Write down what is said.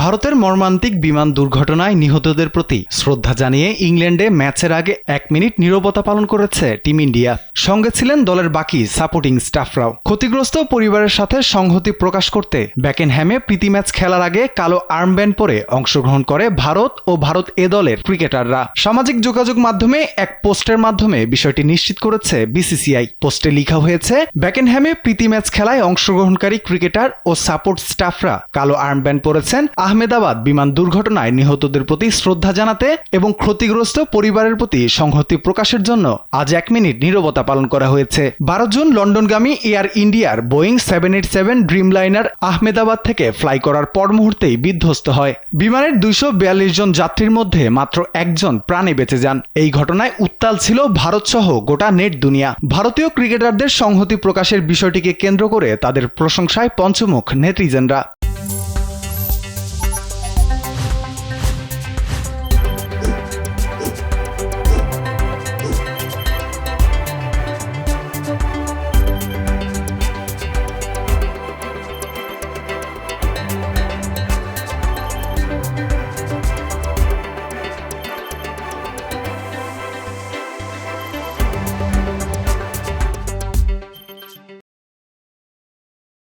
ভারতের মর্মান্তিক বিমান দুর্ঘটনায় নিহতদের প্রতি শ্রদ্ধা জানিয়ে ইংল্যান্ডে ম্যাচের আগে 1 মিনিট নীরবতা পালন করেছে টিম ইন্ডিয়া। সঙ্গে ছিলেন দলের বাকি সাপোর্টিং স্টাফরাও। ক্ষতিগ্রস্ত পরিবারের সাথে সংহতি প্রকাশ করতে বেকেনহ্যামে প্রীতি ম্যাচ খেলার আগে কালো আর্মব্যান্ড পরে অংশগ্রহণ করে ভারত ও ভারত এ দলের ক্রিকেটাররা। সামাজিক যোগাযোগ মাধ্যমে এক পোস্টের মাধ্যমে বিষয়টি নিশ্চিত করেছে বিসিসিআই। পোস্টে লেখা হয়েছে, বেকেনহ্যামে প্রীতি ম্যাচ খেলায় অংশগ্রহণকারী ক্রিকেটার ও সাপোর্ট স্টাফরা কালো আর্মব্যান্ড পরেছেন আহমেদাবাদ বিমান দুর্ঘটনায় নিহতদের প্রতি শ্রদ্ধা জানাতে এবং ক্ষতিগ্রস্ত পরিবারের প্রতি সংহতি প্রকাশের জন্য আজ 1 মিনিট নীরবতা পালন করা হয়েছে। 12 জুন লন্ডনগামী এয়ার ইন্ডিয়ার বোয়িং 787 ড্রিমলাইনার আহমেদাবাদ থেকে ফ্লাই করার পর মুহূর্তেই বিধ্বস্ত হয়। বিমানের 242 জন যাত্রীর মধ্যে মাত্র একজন প্রাণে বেঁচে যান। এই ঘটনায় উত্তাল ছিল ভারত সহ গোটা নেট দুনিয়া। ভারতীয় ক্রিকেটারদের সংহতি প্রকাশের বিষয়টিকে কেন্দ্র করে তাদের প্রশংসায় পঞ্চমুখ নেটিজেনরা।